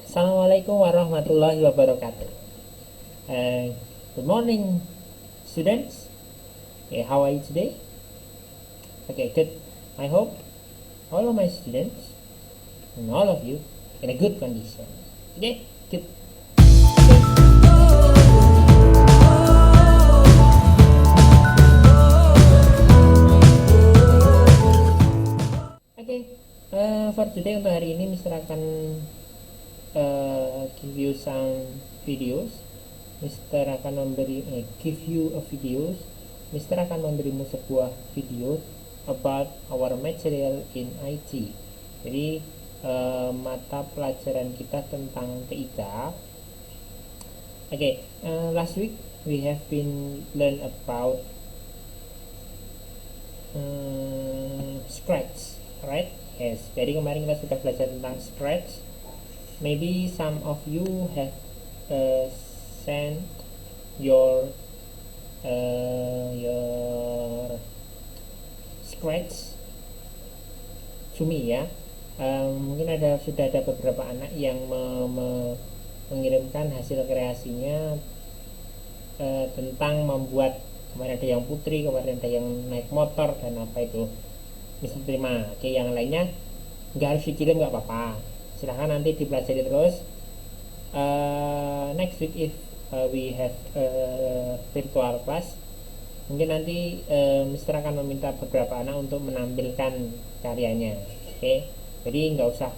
Assalamualaikum warahmatullahi wabarakatuh. Good morning, students. Okay, how are you today? Okay, good. I hope all of my students and all of you in a good condition. Okay, good. Okay, for today untuk hari ini Mister akan give you some videos. Mister akan give you a videos. Mister akan memberimu sebuah video about our material in IT. Jadi mata pelajaran kita tentang TIK. Okay, last week we have been learn about Scratch, right? Yes. Jadi kemarin kita sudah belajar tentang Scratch. Maybe some of you have sent your Scratch to me ya. Mungkin sudah ada beberapa anak yang mengirimkan hasil kreasinya tentang membuat. Kemarin ada yang putri, kemarin ada yang naik motor dan apa itu. Bisa terima. Oke, yang lainnya nggak harus dikirim, nggak apa-apa. Silahkan nanti dipelajari terus. Next week if we have virtual class, mungkin nanti Mister akan meminta beberapa anak untuk menampilkan karyanya. Oke, jadi nggak usah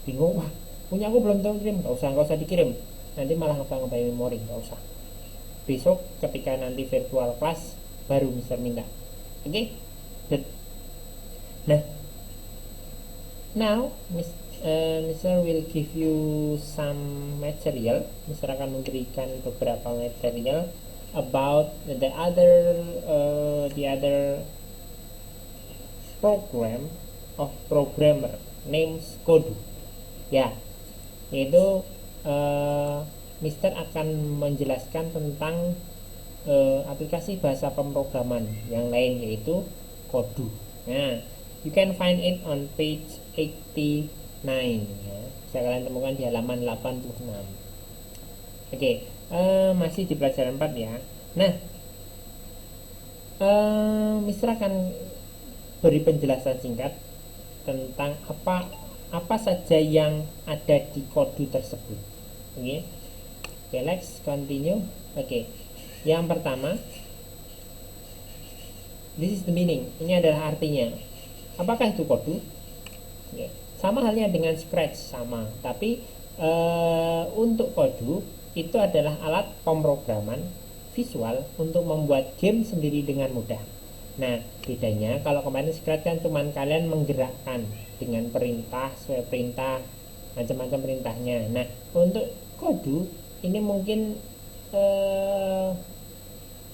bingung, wah punya aku belum tahu kirim, nggak usah dikirim, nanti malah ngebang memori, nggak usah. Besok ketika nanti virtual class baru Mister minta. Oke, good. Nah, now Mister will give you some material. Mister akan memberikan beberapa material about the other program of programmer names Kodu. Ya, yaitu Mister akan menjelaskan tentang aplikasi bahasa pemrograman yang lain yaitu Kodu. Nah, you can find it on page 89 ya. Bisa kalian temukan di halaman 86. Oke, masih di pelajaran 4 ya. Nah, Mister akan beri penjelasan singkat tentang apa saja yang ada di Kodu tersebut. Oke. Okay, let's continue. Oke. Yang pertama, this is the meaning. Ini adalah artinya. Apakah itu Kodu? Okay. Sama halnya dengan Scratch, sama. Tapi untuk Kodu itu adalah alat pemrograman visual untuk membuat game sendiri dengan mudah. Nah, bedanya kalau kemarin Scratch kan cuma kalian menggerakkan dengan perintah, sesuai perintah, macam-macam perintahnya. Nah, untuk Kodu ini mungkin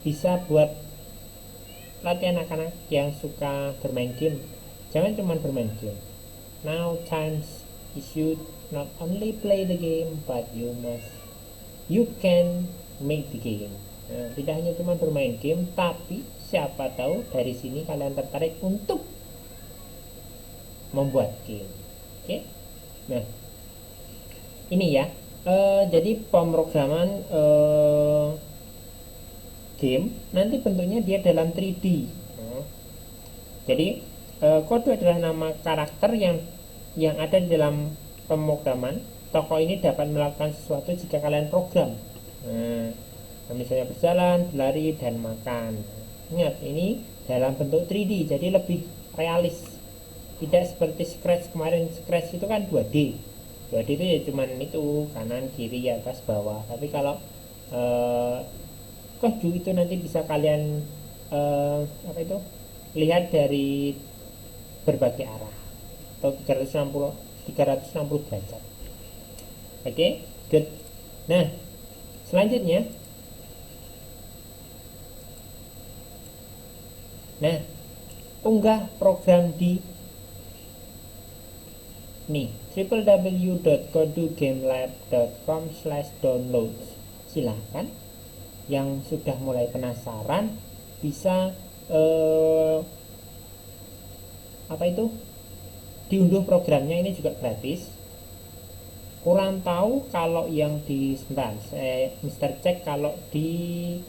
bisa buat latihan anak-anak yang suka bermain game. Jangan cuma bermain game. Now times you should not only play the game, but you can make the game. Nah, tidak hanya cuma bermain game, tapi siapa tahu dari sini kalian tertarik untuk membuat game. Oke? Nah, ini ya. Jadi pemrograman game nanti bentuknya dia dalam 3D. Jadi Kodu adalah nama karakter yang ada di dalam pemrograman. Tokoh ini dapat melakukan sesuatu jika kalian program. Nah, misalnya berjalan, berlari, dan makan. Ingat, ini dalam bentuk 3D, jadi lebih realis. Tidak seperti Scratch kemarin. Scratch itu kan 2D. 2D itu ya cuman itu kanan, kiri, atas, bawah. Tapi kalau Kodu itu nanti bisa kalian lihat dari berbagai arah atau 360 derajat. Oke, good. Nah, selanjutnya, unggah program di www.kodugamelab.com/download. Silahkan yang sudah mulai penasaran bisa diunduh programnya, ini juga gratis. Kurang tahu kalau yang di sebentar, saya Mister cek kalau di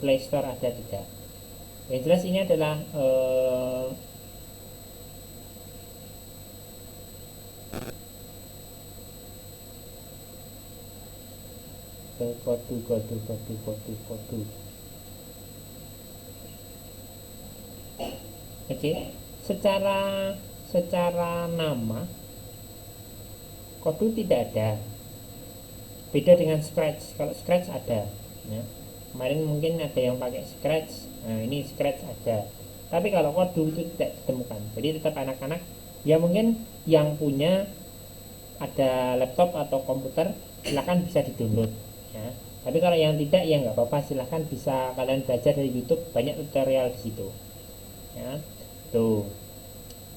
Play Store ada tidak. Yang jelas ini adalah kodu. Oke, secara nama kodu tidak ada. Beda dengan Scratch. Kalau Scratch ada, ya. Kemarin mungkin ada yang pakai Scratch. Nah, ini Scratch ada. Tapi kalau kodu itu tidak ditemukan. Jadi tetap anak-anak ya, mungkin yang punya ada laptop atau komputer silahkan bisa di-download, ya. Tapi kalau yang tidak ya nggak apa-apa, silahkan bisa kalian belajar dari YouTube, banyak tutorial di situ, ya. Tuh,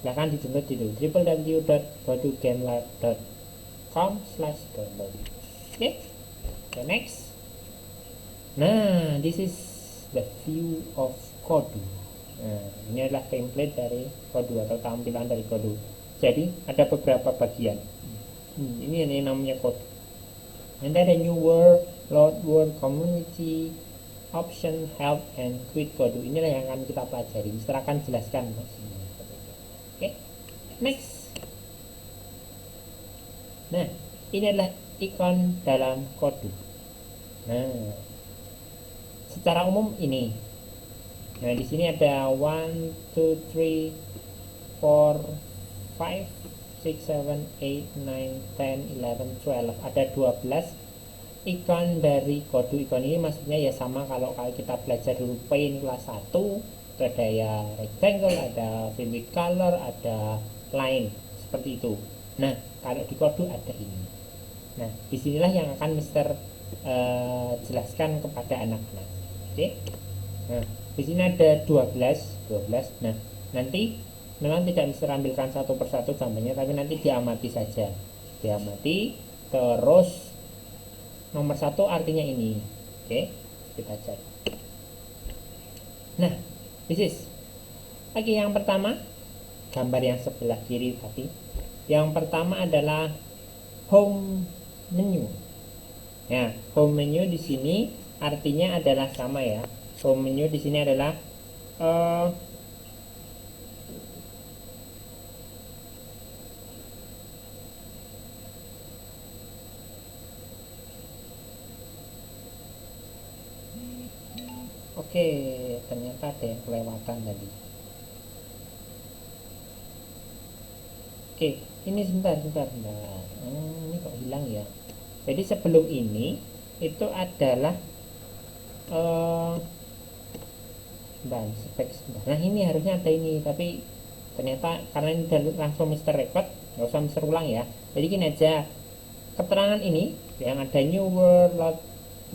silahkan di-download itu www.gotogamelab.com/download. Oke, okay, next. Nah, this is the view of Kodu. Nah, ini adalah template dari Kodu atau tampilan dari Kodu. Jadi ada beberapa bagian. Ini yang namanya Kodu. Nanti ada New World, Load World, Community, Option, Help, and Quit Kodu. Inilah yang akan kita pelajari. Mister akan jelaskan maksudnya. Oke, next. Nah, ini adalah ikon dalam Kodu. Nah, secara umum ini. Nah, di sini ada 1, 2, 3, 4, 5, 6, 7, 8, 9, 10, 11, 12. Ada 12 ikon dari Kodu. Ikon ini maksudnya ya sama kalau kita belajar dulu Paint kelas 1, itu ada ya rectangle, ada fill with color, ada line, seperti itu. Nah, kalau di Kodu ada ini. Nah, disinilah yang akan Mister jelaskan kepada anak-anak. Oke. Nah, di sini ada 12. Nah, nanti memang tidak Mister ambilkan satu persatu gambarnya, tapi nanti diamati saja. Diamati, terus nomor 1 artinya ini. Oke, kita cek. Nah, this is. Oke, yang pertama gambar yang sebelah kiri tadi. Yang pertama adalah home menu. Ya, home menu di sini artinya adalah sama ya. Home menu di sini adalah oke, ternyata ada yang kelewatan tadi. Oke, ini sebentar. Ini kok hilang ya. Jadi sebelum ini itu adalah spek sebentar. Nah, ini harusnya ada ini, tapi ternyata karena ini udah langsung Mister record, nggak usah Mister ulang ya. Jadi gini aja, keterangan ini yang ada New World, Load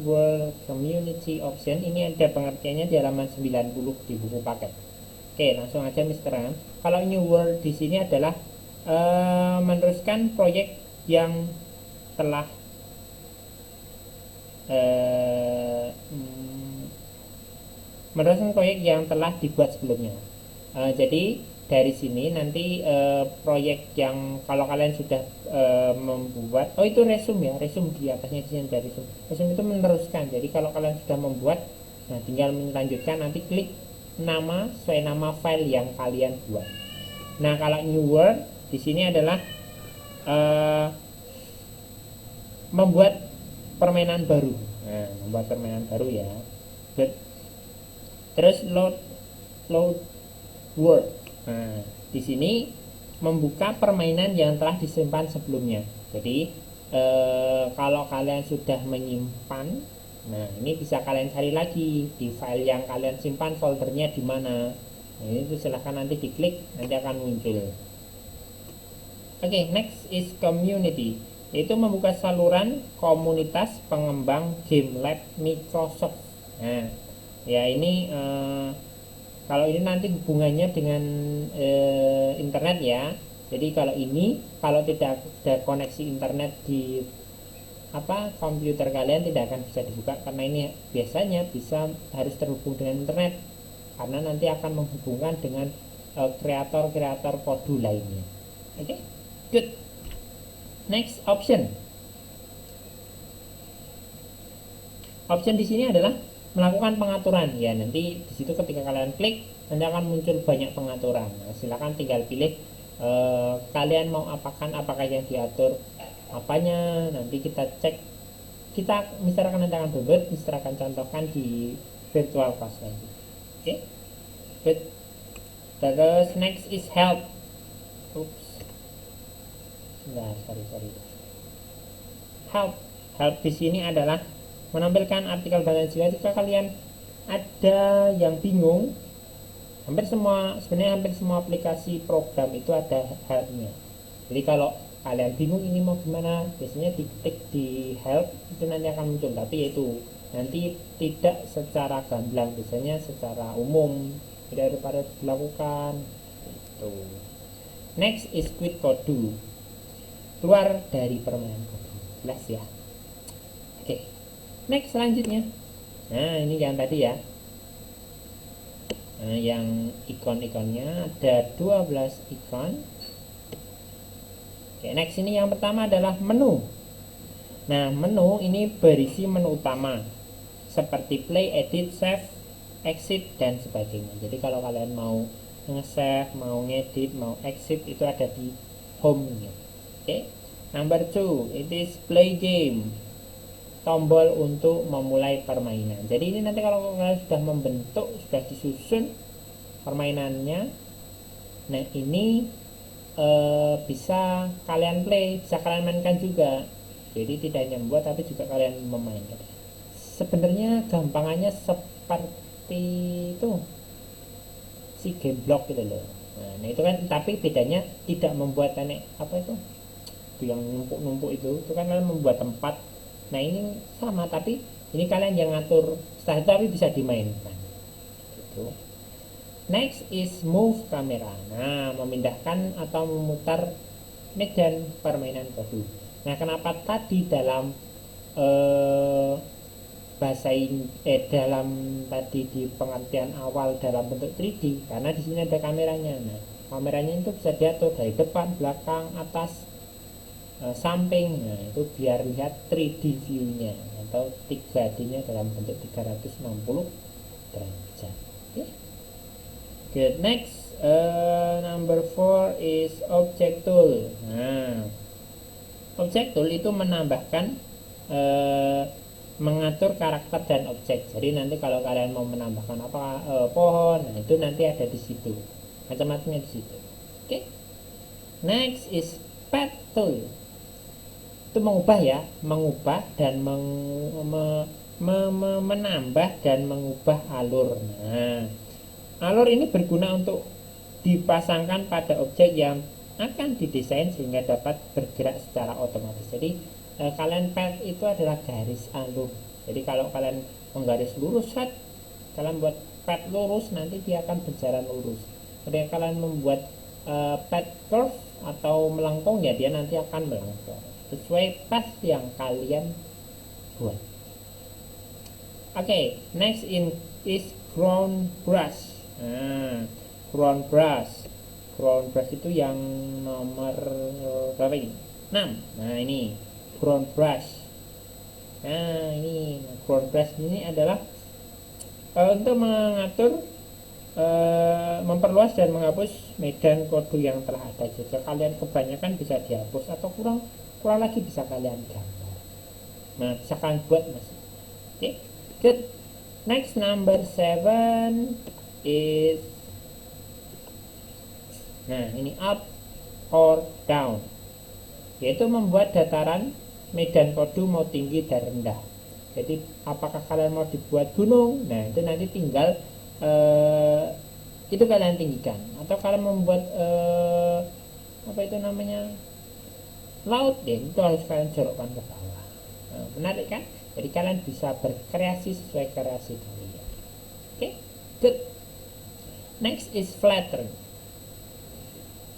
World, Community, Option, ini ada pengertiannya di halaman 90 di buku paket. Oke, langsung aja Mister. Kalau New World di sini adalah meneruskan proyek yang telah meneruskan proyek yang telah dibuat sebelumnya. Jadi dari sini nanti proyek yang kalau kalian sudah membuat, itu resume ya, resume di atasnya di sini ada resume. Resume itu meneruskan. Jadi kalau kalian sudah membuat, nah tinggal melanjutkan, nanti klik nama sesuai nama file yang kalian buat. Nah, kalau New World di sini adalah membuat permainan baru. Nah, membuat permainan baru ya. Terus load world. Nah, di sini membuka permainan yang telah disimpan sebelumnya. Jadi kalau kalian sudah menyimpan, nah ini bisa kalian cari lagi di file yang kalian simpan, foldernya di mana. Nah, itu silahkan nanti diklik, nanti akan muncul. Oke, next is community. Itu membuka saluran komunitas pengembang game lab Microsoft. Nah, ya ini kalau ini nanti hubungannya dengan internet ya. Jadi kalau tidak ada koneksi internet di komputer kalian, tidak akan bisa dibuka, karena ini biasanya harus terhubung dengan internet, karena nanti akan menghubungkan dengan kreator-kreator Kodu lainnya. Oke, good. Next option. Option di sini adalah melakukan pengaturan. Ya, nanti di situ ketika kalian klik nanti akan muncul banyak pengaturan. Nah, silakan tinggal pilih kalian mau apakan, apakah yang diatur apanya. Nanti kita cek, kita misalkan nanti akan buat, misalkan akan contohkan di virtual class nanti. Oke, good. Terus next is help. Oops. Nah, sorry. Help di sini adalah menampilkan artikel dan jika kalian ada yang bingung, sebenarnya hampir semua aplikasi program itu ada helpnya. Jadi kalau kalian bingung ini mau gimana, biasanya diketik di help itu nanti akan muncul, tapi itu nanti tidak secara gamblang, biasanya secara umum tidak harus dilakukan itu. Next is quit Kodu, keluar dari permainan Kodu, jelas ya. Oke. Next selanjutnya, nah ini yang tadi ya, nah, yang ikon-ikonnya ada 12 ikon. Oke, next ini yang pertama adalah menu. Nah, menu ini berisi menu utama seperti play, edit, save, exit dan sebagainya. Jadi kalau kalian mau nge-save, mau ngedit, mau exit itu ada di home-nya. Oke. Number 2, it is play game. Tombol untuk memulai permainan. Jadi ini nanti kalau kalian sudah membentuk, sudah disusun permainannya, nah ini bisa kalian play, bisa kalian mainkan juga. Jadi tidak hanya membuat tapi juga kalian memainkan. Sebenarnya gampangannya seperti itu si game block gitu loh. Nah itu kan, tapi bedanya tidak membuat apa itu yang numpuk-numpuk itu kan kalian membuat tempat. Nah ini sama, tapi ini kalian yang ngatur setelah itu, tapi bisa dimainkan gitu. Next is move kamera. Nah, memindahkan atau memutar medan permainan Kodu. Nah, kenapa tadi dalam dalam tadi di pengertian awal dalam bentuk 3D, karena di sini ada kameranya. Nah, kameranya itu bisa diatur dari depan, belakang, atas, samping. Nah itu biar lihat 3D view-nya atau 3D-nya dalam bentuk 360 derajat. Okay. Good. Next, number 4 is object tool. Nah, object tool itu menambahkan mengatur karakter dan objek. Jadi nanti kalau kalian mau menambahkan pohon, nah itu nanti ada di situ, macam-macamnya di situ. Oke. Okay. Next is path tool. Itu mengubah ya, mengubah dan menambah dan mengubah alur. Nah, alur ini berguna untuk dipasangkan pada objek yang akan didesain sehingga dapat bergerak secara otomatis. Jadi kalian path itu adalah garis alur. Jadi kalau kalian menggaris lurus, kalian buat path lurus, nanti dia akan berjalan lurus. Ketika kalian membuat path curve atau melengkung, ya dia nanti akan melengkung sesuai path yang kalian buat. Oke, next is ground brush. Nah, ground brush itu yang nomor berapa ini? 6. Nah ini ground brush. Nah ini ground brush ini adalah untuk mengatur, memperluas dan menghapus medan Kodu yang telah ada. Jika kalian kebanyakan bisa dihapus, atau kurang lagi bisa kalian gambar. Nah bisa kalian buat mas. Oke, good. Next number 7 is, nah ini up or down, yaitu membuat dataran medan Kodu mau tinggi dan rendah. Jadi apakah kalian mau dibuat gunung, nah itu nanti tinggal itu kalian tinggikan, atau kalian membuat apa itu namanya laut, ya itu harus kalian jorokkan ke bawah. Nah, menarik kan? Jadi kalian bisa berkreasi sesuai kreasi kalian. Oke, good. Next is flatten.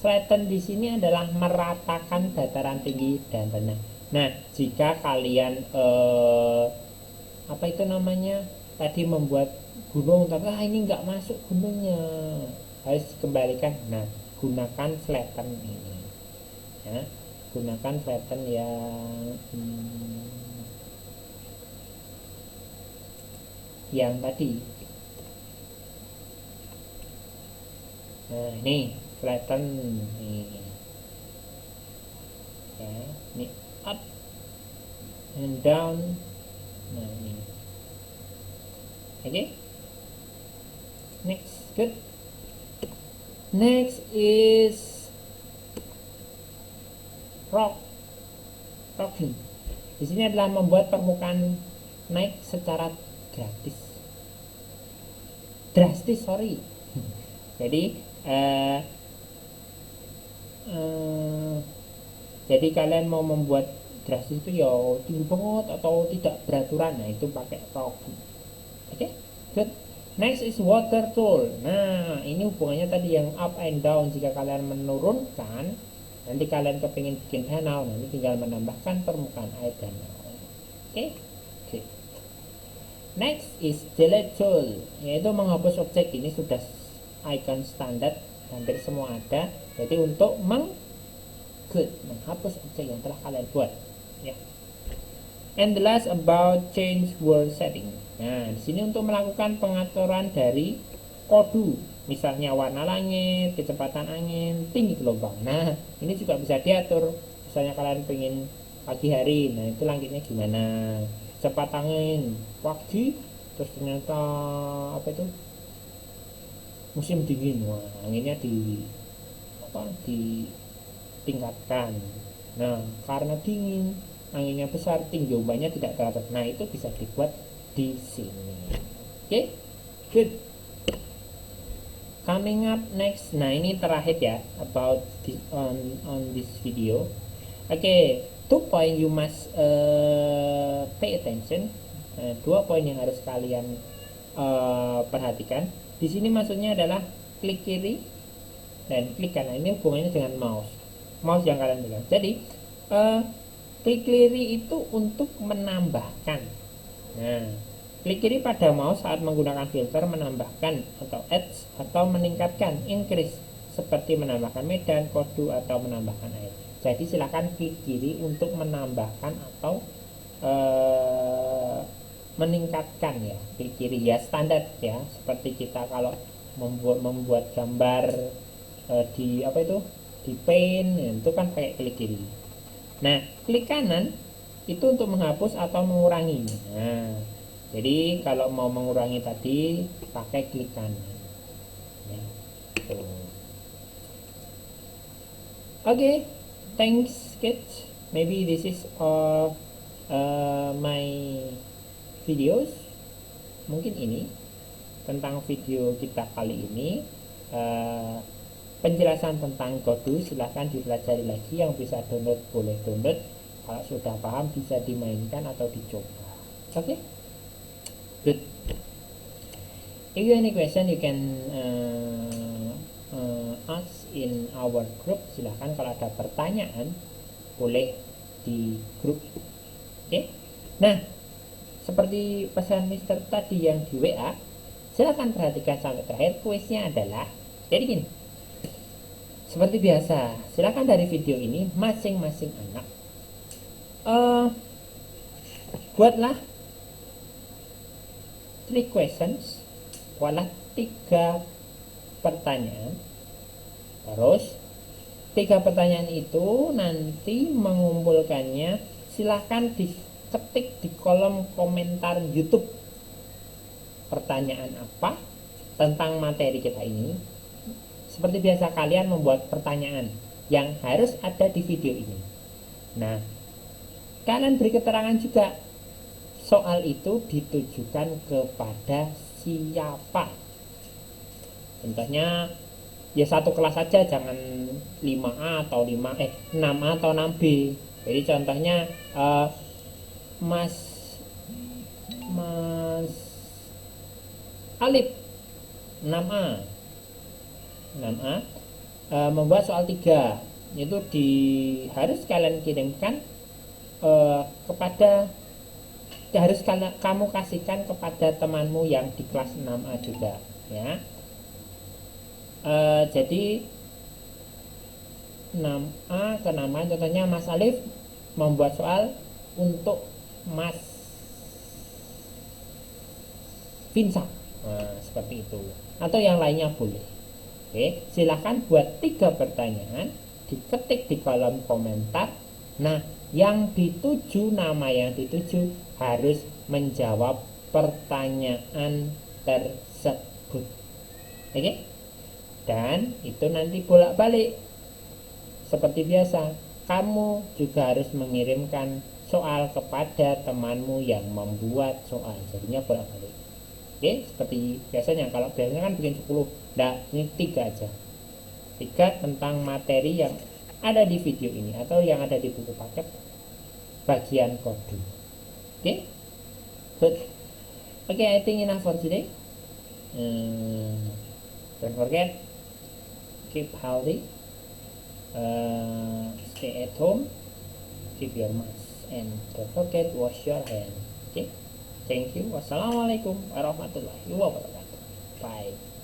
Flatten di sini adalah meratakan dataran tinggi dan rendah. Nah, jika kalian apa itu namanya tadi membuat gunung, tapi ini nggak masuk gunungnya, harus dikembalikan. Nah, gunakan flatten ini. Ya. gunakan flatten yang tadi. Nah ini flatten nih ya, ini up and down. Nah ini oke. Next, good. Next is rocking. Di sini adalah membuat permukaan naik secara drastis, sorry. Jadi kalian mau membuat drastis itu ya tinggi banget atau tidak beraturan, nah itu pakai rocking. Oke, good. Next is water tool. Nah ini hubungannya tadi yang up and down. Jika kalian menurunkan, nanti kalian kepingin bikin danau, nanti tinggal menambahkan permukaan air danau. Oke. Next is delete tool, yaitu menghapus objek. Ini sudah icon standar, hampir semua ada. Jadi untuk menghapus objek yang telah kalian buat ya. And the last about change world setting. Nah, di sini untuk melakukan pengaturan dari kode, misalnya warna langit, kecepatan angin, tinggi gelombang. Nah, ini juga bisa diatur. Misalnya kalian pengen pagi hari, nah itu langitnya gimana? Cepat angin, pagi, terus ternyata musim dingin, wah anginnya ditingkatkan. Nah, karena dingin, anginnya besar, tinggi gelombangnya tidak teratur. Nah, itu bisa dibuat di sini. Oke, good. Coming up next, nah ini terakhir ya about this, on this video. Oke, 2 point you must pay attention. 2 poin yang harus kalian perhatikan. Di sini maksudnya adalah klik kiri dan klik kanan. Ini hubungannya dengan mouse yang kalian pegang. Jadi klik kiri itu untuk menambahkan. Nah, klik kiri pada mouse saat menggunakan filter menambahkan atau add atau meningkatkan increase, seperti menambahkan medan, kode atau menambahkan air. Jadi silakan klik kiri untuk menambahkan atau meningkatkan ya. Klik kiri ya standar ya, seperti kita kalau membuat gambar di paint ya, itu kan pakai klik kiri. Nah, klik kanan itu untuk menghapus atau mengurangi. Nah, jadi kalau mau mengurangi tadi pakai klik kanan ya. Oke, thanks kids. Maybe this is all my videos. Mungkin ini tentang video kita kali ini. Penjelasan tentang Godot silahkan dipelajari lagi. Yang bisa download boleh download, kalau sudah paham bisa dimainkan atau dicoba. Oke, good. If you have any question you can ask in our group. Silahkan kalau ada pertanyaan boleh di grup. Oke. Nah, seperti pesan Mister tadi yang di WA, silahkan perhatikan sampai terakhir. Kuisnya adalah jadi gini. Seperti biasa, silakan dari video ini masing-masing anak buatlah 3 questions, buatlah 3 pertanyaan. Terus 3 pertanyaan itu nanti mengumpulkannya silakan diketik di kolom komentar YouTube. Pertanyaan apa tentang materi kita ini? Seperti biasa kalian membuat pertanyaan yang harus ada di video ini. Nah, kalian beri keterangan juga soal itu ditujukan kepada siapa. Contohnya ya satu kelas saja, jangan 5A atau 6A atau 6B. Jadi contohnya Mas Alif 6A membuat soal 3, itu harus kalian kirimkan harus kamu kasihkan kepada temanmu yang di kelas 6A juga ya. Jadi nama kenamaan. Contohnya Mas Alif membuat soal untuk Mas Vincent, nah, seperti itu, atau yang lainnya boleh. Oke, silahkan buat 3 pertanyaan, diketik di kolom komentar. Nah, yang dituju, nama yang dituju harus menjawab pertanyaan tersebut. Oke, dan itu nanti bolak-balik seperti biasa. Kamu juga harus mengirimkan soal kepada temanmu yang membuat soal, jadinya bolak-balik. Oke, seperti biasanya. Kalau biasanya kan bikin 10, nah ini 3 aja, 3 tentang materi yang ada di video ini atau yang ada di buku paket bagian kode. Oke, good. Oke, I think enough for today. Don't forget, keep healthy, stay at home, keep your mask, and don't forget wash your hand. Okay, thank you. Wassalamualaikum warahmatullahi wabarakatuh. Bye.